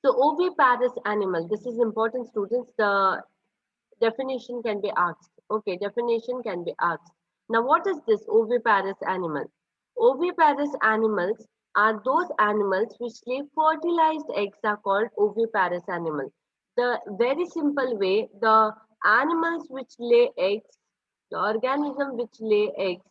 So oviparous animal, this is important students, the definition can be asked. Okay, definition can be asked. Now what is this oviparous animal? Oviparous animals are those animals which lay fertilized eggs are called oviparous animals. The very simple way, the animals which lay eggs, the organism which lay eggs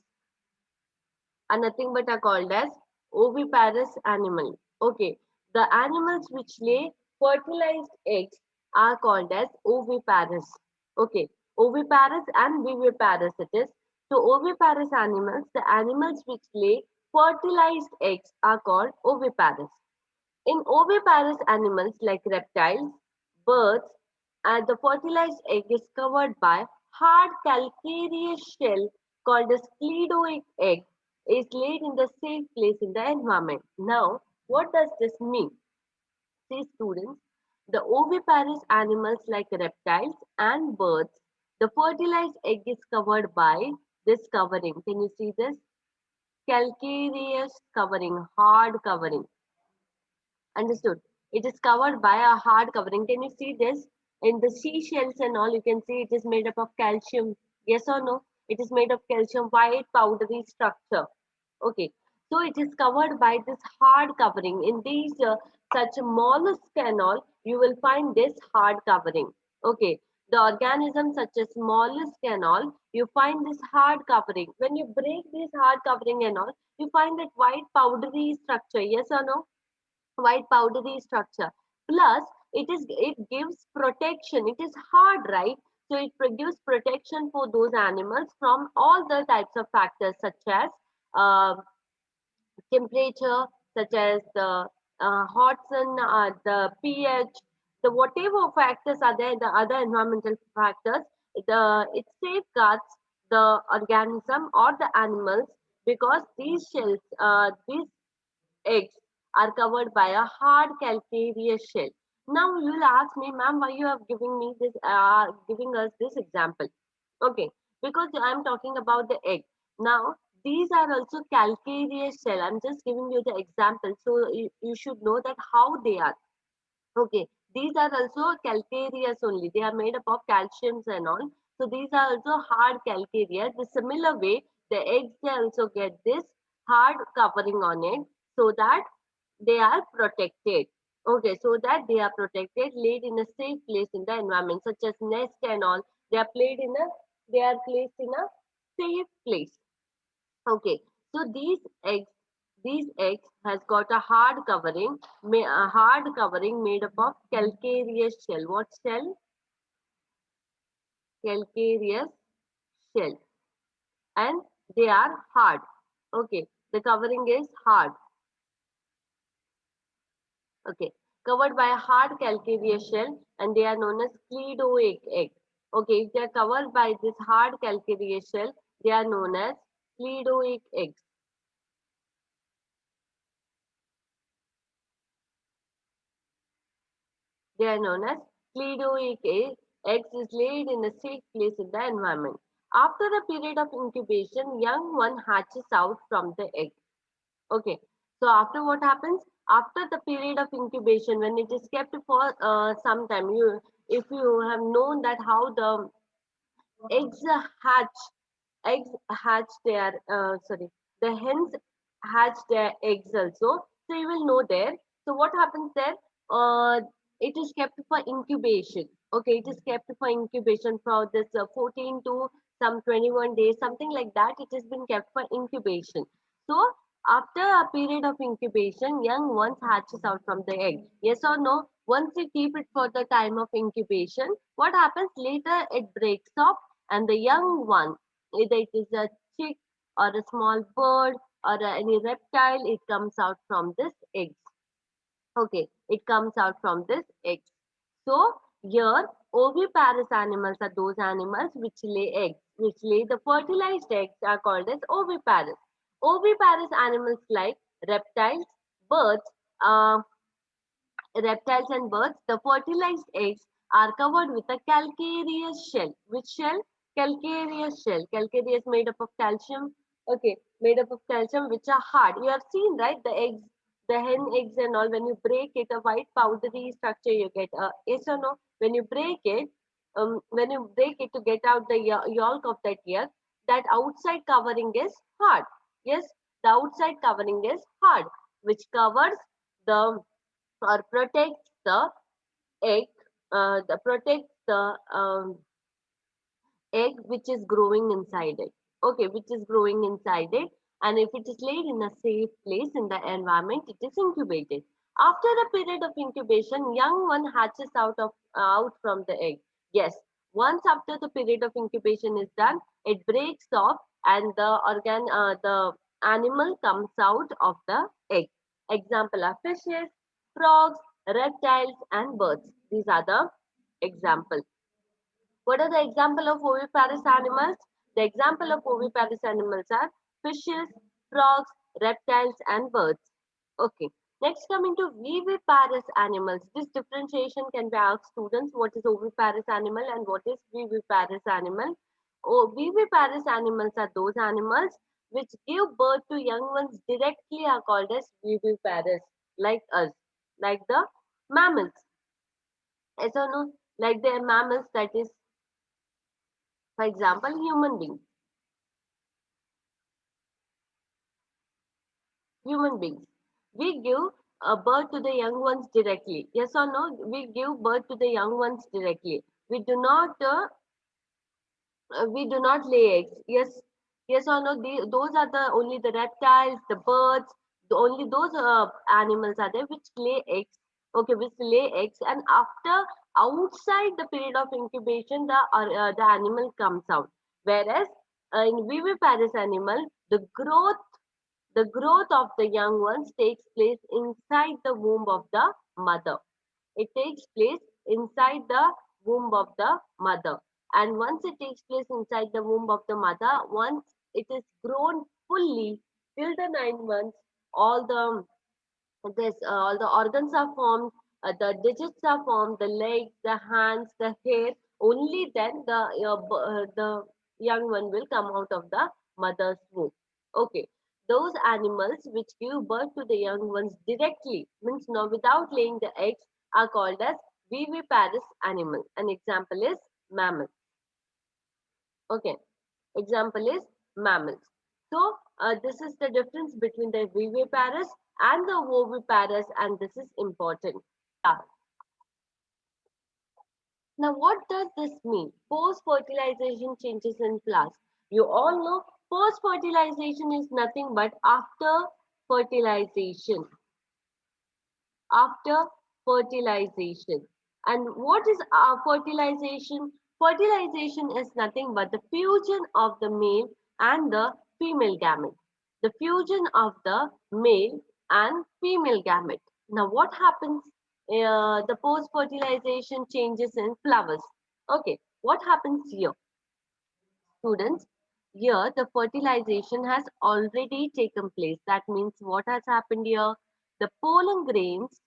are nothing but are called as oviparous animal. Okay, the animals which lay fertilized eggs are called as oviparous. Okay, oviparous and viviparous it is. So oviparous animals, the animals which lay fertilized eggs are called oviparous. In oviparous animals like reptiles, birds, and the fertilized egg is covered by hard calcareous shell called a scleroid egg is laid in the safe place in the environment. Now, what does this mean? See students, the oviparous animals like reptiles and birds, the fertilized egg is covered by this covering. Can you see this? Calcareous covering, hard covering. Understood. It is covered by a hard covering. Can you see this? In the seashells and all, you can see it is made up of calcium. Yes or no? It is made of calcium, white powdery structure. Okay. So it is covered by this hard covering. In these such mollusks and all, you will find this hard covering. Okay. The organisms such as mollusk and all, you find this hard covering. When you break this hard covering and all, you find that white powdery structure. Yes or no? White powdery structure. Plus it gives protection. It is hard, right? So it produces protection for those animals from all the types of factors such as uh, temperature, such as the hot sun, the pH, the whatever factors are there, the other environmental factors, it safeguards the organism or the animals because these shells, these eggs are covered by a hard calcareous shell. Now you will ask me, ma'am, why you have giving me this, giving us this example? Okay, because I am talking about the egg. Now these are also calcareous shell. I'm just giving you the example, so you should know that how they are. Okay, these are also calcareous only. They are made up of calciums and all. So these are also hard calcareous. The similar way, the eggs they also get this hard covering on it so that they are protected. Okay, so that they are protected, laid in a safe place in the environment, such as nest and all. They are they are placed in a safe place. Okay, so these eggs has got a hard covering made up of calcareous shell. What shell? Calcareous shell, and they are hard. Okay, the covering is hard. Okay, covered by a hard calcareous shell, and they are known as cleidoic egg. Okay, if they are covered by this hard calcareous shell, they are known as cleidoic eggs. They are known as cleidoic eggs is laid in a safe place in the environment. After a period of incubation, young one hatches out from the egg. Okay. So after what happens? After the period of incubation, when it is kept for some time, if you have known that how the eggs hatch, eggs hatch their the hens hatch their eggs also. So you will know there. So what happens there? It is kept for incubation. Okay, it is kept for incubation for this 14 to some 21 days, something like that. It has been kept for incubation. So after a period of incubation, young ones hatches out from the egg. Yes or no? Once you keep it for the time of incubation, what happens later? It breaks off, and the young one, either it is a chick or a small bird or any reptile, it comes out from this egg. Okay, it comes out from this egg. So here oviparous animals are those animals which lay eggs, which lay the fertilized eggs are called as oviparous. Oviparous animals like reptiles, birds, uh, reptiles and birds, the fertilized eggs are covered with a calcareous shell. Which shell? Calcareous shell. Calcareous made up of calcium. Okay, made up of calcium which are hard. You have seen, right? The eggs, the hen eggs and all, when you break it, a white powdery structure you get. Yes or no? When you break it, to get out the yolk of that egg, that outside covering is hard. Yes, the outside covering is hard, which covers the or protects the egg, protects the egg which is growing inside it. Okay, which is growing inside it. And if it is laid in a safe place in the environment, it is incubated. After a period of incubation, young one hatches out from the egg. Yes, once after the period of incubation is done, it breaks off and the animal comes out of the egg. Example are fishes, frogs, reptiles, and birds. These are the examples. What are the example of oviparous animals? The example of oviparous animals are fishes, frogs, reptiles, and birds. Okay. Next, coming to viviparous animals. This differentiation can be asked students. What is oviparous animal and what is viviparous animal? Oh, viviparous animals are those animals which give birth to young ones directly are called as viviparous, like us, like the mammals. As or no, like the mammals, that is, for example, human beings. Human beings. We give birth to the young ones directly. Yes or no? We give birth to the young ones directly. We do not lay eggs. Yes, yes or no? Those are the only the reptiles, the birds, only those animals are there which lay eggs. Okay, which lay eggs, and after outside the period of incubation, the animal comes out. Whereas in viviparous animal, the growth of the young ones takes place inside the womb of the mother. It takes place inside the womb of the mother. And once it takes place inside the womb of the mother, once it is grown fully till the 9 months, all the all the organs are formed, the digits are formed, the legs, the hands, the hair. Only then the young one will come out of the mother's womb. Okay, those animals which give birth to the young ones directly, means now without laying the eggs, are called as viviparous animal. An example is mammal. Okay, example is mammals. So this is the difference between the viviparous and the oviparous, and this is important. Yeah. Now, what does this mean? Post-fertilization changes in flowers. You all know post-fertilization is nothing but after fertilization. After fertilization. And what is fertilization? Fertilization is nothing but the fusion of the male and the female gamete. The fusion of the male and female gamete. Now, what happens? The post fertilization changes in flowers. Okay, what happens here? Students, here the fertilization has already taken place. That means what has happened here? The pollen grains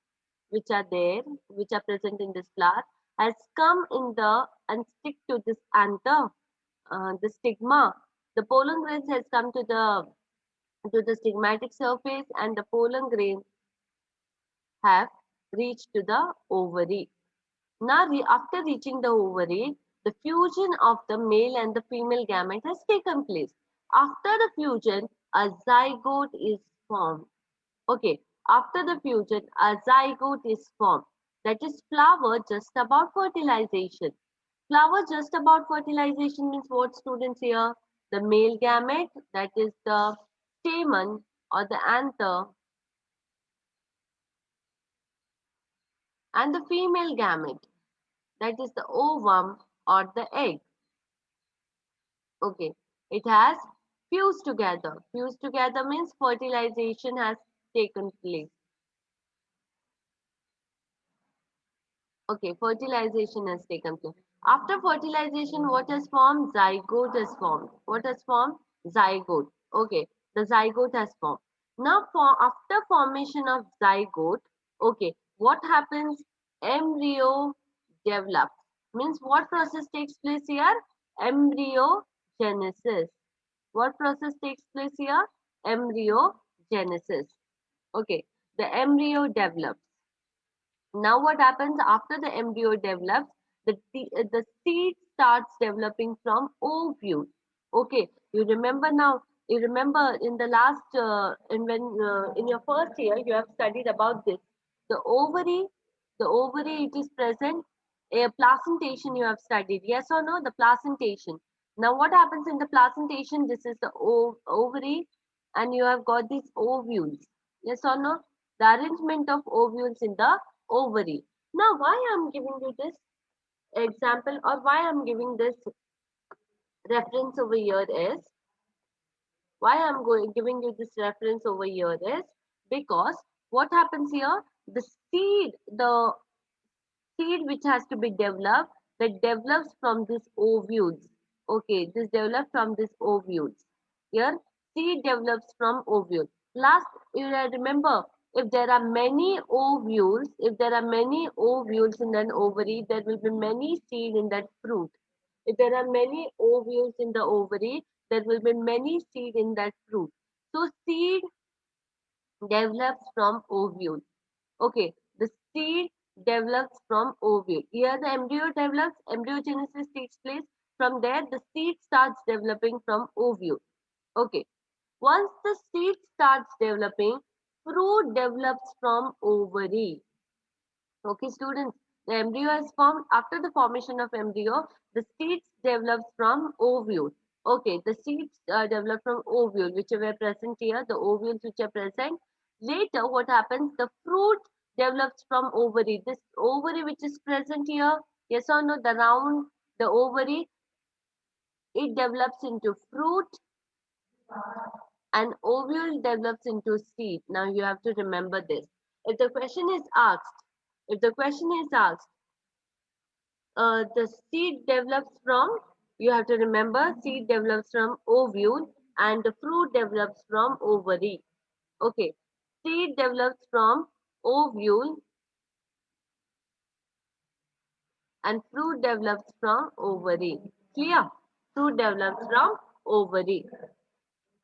which are there, which are present in this flower, has come in the and stick to this anther, the stigma. The pollen grains has come to the stigmatic surface, and the pollen grains have reached to the ovary. Now, after reaching the ovary, the fusion of the male and the female gamete has taken place. After the fusion, a zygote is formed. Okay, after the fusion, a zygote is formed. That is flower just about fertilization. Flower just about fertilization means what, students here? The male gamete, that is the stamen or the anther, and the female gamete, that is the ovum or the egg. Okay, it has fused together. Fused together means fertilization has taken place. Okay, fertilization has taken place. After fertilization, what has formed? Zygote has formed. What has formed? Zygote. Okay, the zygote has formed. Now, after formation of zygote, okay, what happens? Embryo develops. Means what process takes place here? Embryogenesis. What process takes place here? Embryogenesis. Okay. The embryo develops. Now what happens after the embryo develops? The seed starts developing from ovule. Okay, you remember now. You remember in the last in your first year you have studied about this. The ovary, the ovary it is present. A placentation you have studied. Yes or no? The placentation. Now what happens in the placentation? This is the ovary, and you have got these ovules. Yes or no? The arrangement of ovules in the ovary. Now, why I'm giving you this example or why I'm giving this reference over here is why I'm going giving you this reference over here is because what happens here, the seed which has to be developed, that develops from these ovules. Okay, this develops from these ovules. Here, seed develops from ovule. Last, you remember, if there are many ovules, if there are many ovules in an ovary, there will be many seed in that fruit. If there are many ovules in the ovary, there will be many seed in that fruit. So seed develops from ovule. Okay, the seed develops from ovule. Here the embryo develops, embryogenesis takes place. From there, the seed starts developing from ovule. Okay, once the seed starts developing, fruit develops from ovary. Okay, students, the embryo is formed. After the formation of embryo, the seeds develops from ovule. Okay, the seeds develop from ovule, which were present here, the ovules which are present. Later, what happens? The fruit develops from ovary. This ovary which is present here, yes or no, the round, the ovary, it develops into fruit and ovule develops into seed. Now you have to remember this. If the question is asked, if the question is asked, the seed develops from, you have to remember, seed develops from ovule and the fruit develops from ovary. Okay, seed develops from ovule and fruit develops from ovary. Clear? Fruit develops from ovary.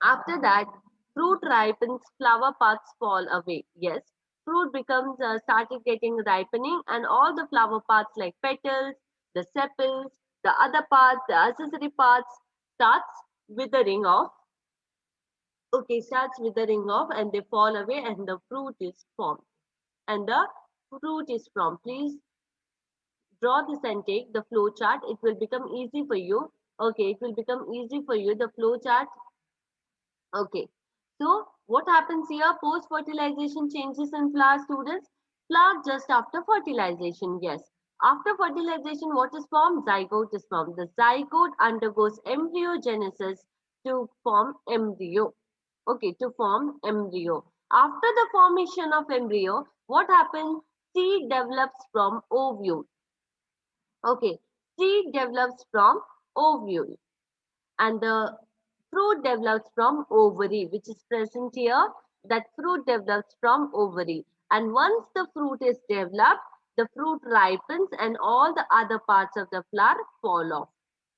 After that, fruit ripens, flower parts fall away. Yes, fruit becomes started getting ripening, and all the flower parts like petals, the sepals, the other parts, the accessory parts starts withering off. Okay, starts withering off, and they fall away, and the fruit is formed. And the fruit is formed. Please draw this and take the flow chart. It will become easy for you. Okay, it will become easy for you. The flow chart. Okay. So what happens here? Post-fertilization changes in flower, students. Flower just after fertilization. Yes. After fertilization, what is formed? Zygote is formed. The zygote undergoes embryogenesis to form embryo. Okay, to form embryo. After the formation of embryo, what happens? Seed develops from ovule. Okay, seed develops from ovule and the fruit develops from ovary, which is present here. That fruit develops from ovary, and once the fruit is developed, the fruit ripens and all the other parts of the flower fall off.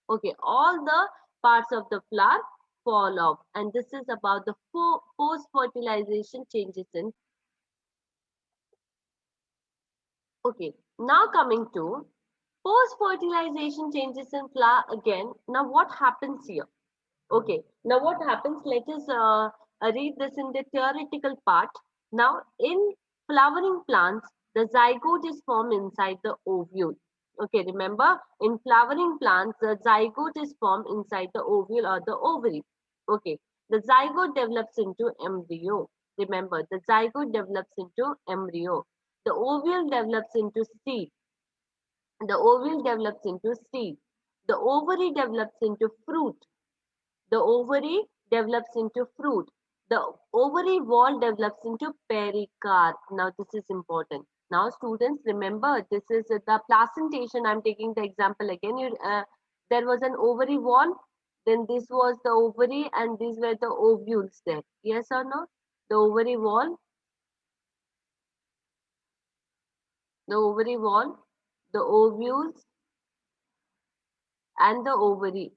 Okay, all the parts of the flower fall off, and this is about the post fertilization changes in. Okay, now coming to post fertilization changes in flower again. Now what happens here? Okay, now what happens? Let us read this in the theoretical part. Now, in flowering plants, the zygote is formed inside the ovule. Okay, remember, in flowering plants, the zygote is formed inside the ovule or the ovary. Okay, the zygote develops into embryo. Remember, the zygote develops into embryo. The ovule develops into seed. The ovule develops into seed. The ovary develops into fruit. The ovary develops into fruit. The ovary wall develops into pericarp. Now, this is important. Now, students, remember, this is the placentation. I'm taking the example again. There was an ovary wall. Then this was the ovary and these were the ovules there. Yes or no? The ovary wall, the ovary wall, the ovules and the ovary.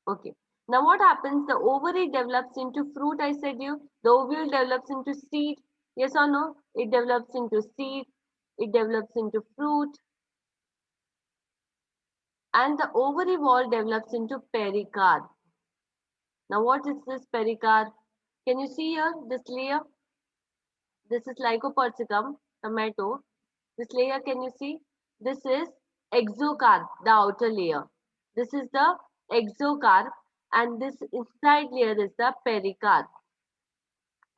Okay. Now what happens? The ovary develops into fruit, I said you. The ovule develops into seed. Yes or no? It develops into seed. It develops into fruit. And the ovary wall develops into pericarp. Now what is this pericarp? Can you see here this layer? This is Lycopersicum, tomato. This layer, can you see? This is exocarp, the outer layer. This is the exocarp, and this inside layer is the pericarp.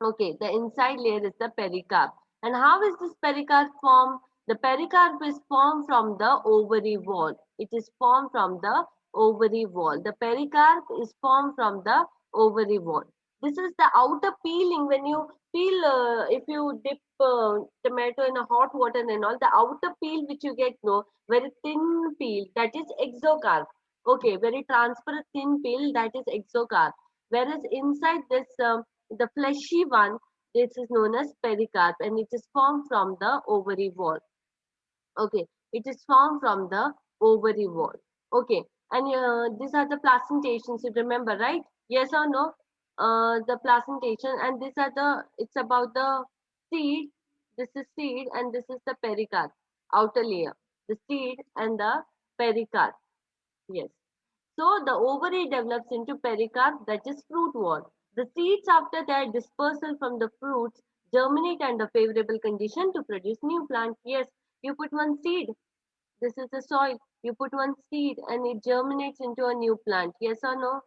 Okay, the inside layer is the pericarp. And how is this pericarp formed? The pericarp is formed from the ovary wall. It is formed from the ovary wall. The pericarp is formed from the ovary wall. This is the outer peeling. When you peel, if you dip tomato in a hot water and all, the outer peel which you get, no, very thin peel, that is exocarp. Okay, very transparent thin peel, that is exocarp. Whereas inside this the fleshy one, this is known as pericarp, and it is formed from the ovary wall. Okay, it is formed from the ovary wall. Okay, and these are the placentations. You remember, right? Yes or no? The placentation, and these are the. It's about the seed. This is seed, and this is the pericarp, outer layer. The seed and the pericarp. Yes. So the ovary develops into pericarp, that is fruit wall. The seeds after their dispersal from the fruits germinate under favorable condition to produce new plant. Yes, you put one seed. This is the soil. You put one seed and it germinates into a new plant. Yes or no?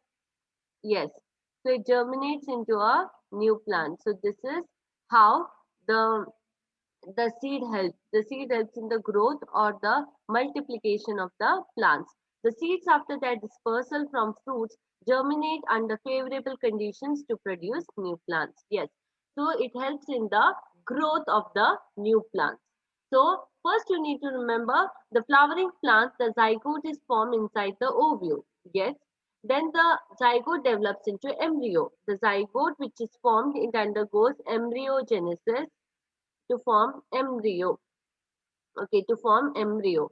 Yes. So it germinates into a new plant. So this is how the the seed helps in the growth or the multiplication of the plants. The seeds after their dispersal from fruits germinate under favorable conditions to produce new plants. Yes, so it helps in the growth of the new plants. So first you need to remember the flowering plant, the zygote is formed inside the ovule. Yes, then the zygote develops into embryo. The zygote which is formed, it undergoes embryogenesis to form embryo. Okay, to form embryo.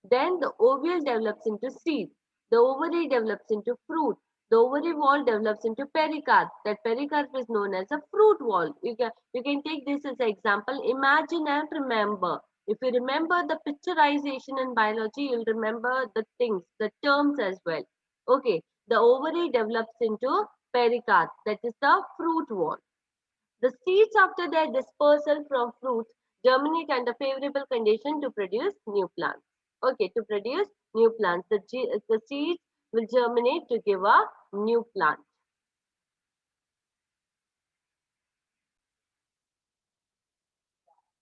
Then the ovule develops into seed. The ovary develops into fruit. The ovary wall develops into pericarp. That pericarp is known as a fruit wall. You can take this as an example. Imagine and remember. If you remember the picturization in biology, you'll remember the things, the terms as well. Okay, the ovary develops into pericarp. That is the fruit wall. The seeds after their dispersal from fruits germinate under favorable condition to produce new plants. Okay, to produce new plants, the seeds will germinate to give a new plant.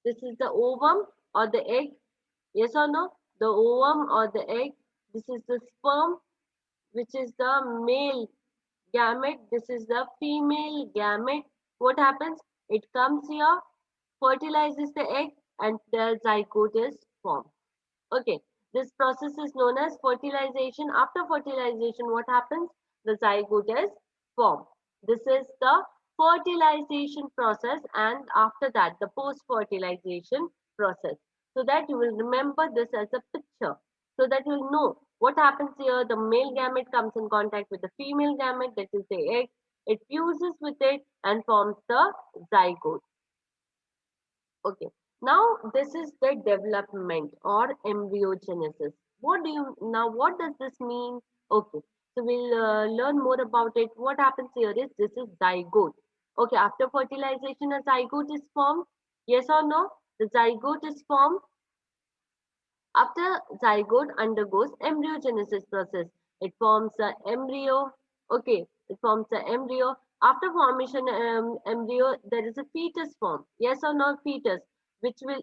This is the ovum or the egg. Yes or no? The ovum or the egg. This is the sperm, which is the male gamete. This is the female gamete. What happens? It comes here, fertilizes the egg, and the zygote is formed. Okay, this process is known as fertilization. After fertilization, what happens? The zygote is formed. This is the fertilization process, and after that, the post-fertilization process. So that you will remember this as a picture. So that you will know what happens here. The male gamete comes in contact with the female gamete, that is the egg. It fuses with it and forms the zygote. Okay. Now this is the development or embryogenesis. What does this mean? Okay. So we'll learn more about it. What happens here is this is zygote. Okay. After fertilization, a zygote is formed. Yes or no? The zygote is formed. After zygote undergoes embryogenesis process. It forms the embryo. Okay. It forms the embryo. After formation embryo, there is a fetus form. Yes or no? Fetus which will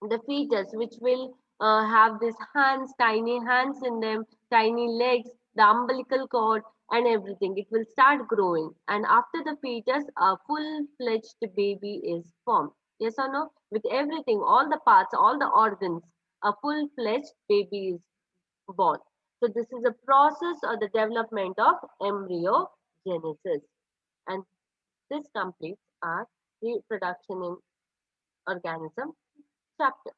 the fetus which will have these hands, tiny hands in them, tiny legs, the umbilical cord and everything. It will start growing, and after the fetus a full-fledged baby is formed. Yes or no? With everything, all the parts, all the organs, a full-fledged baby is born. So this is a process or the development of embryogenesis, and this completes our reproduction in organism chapter.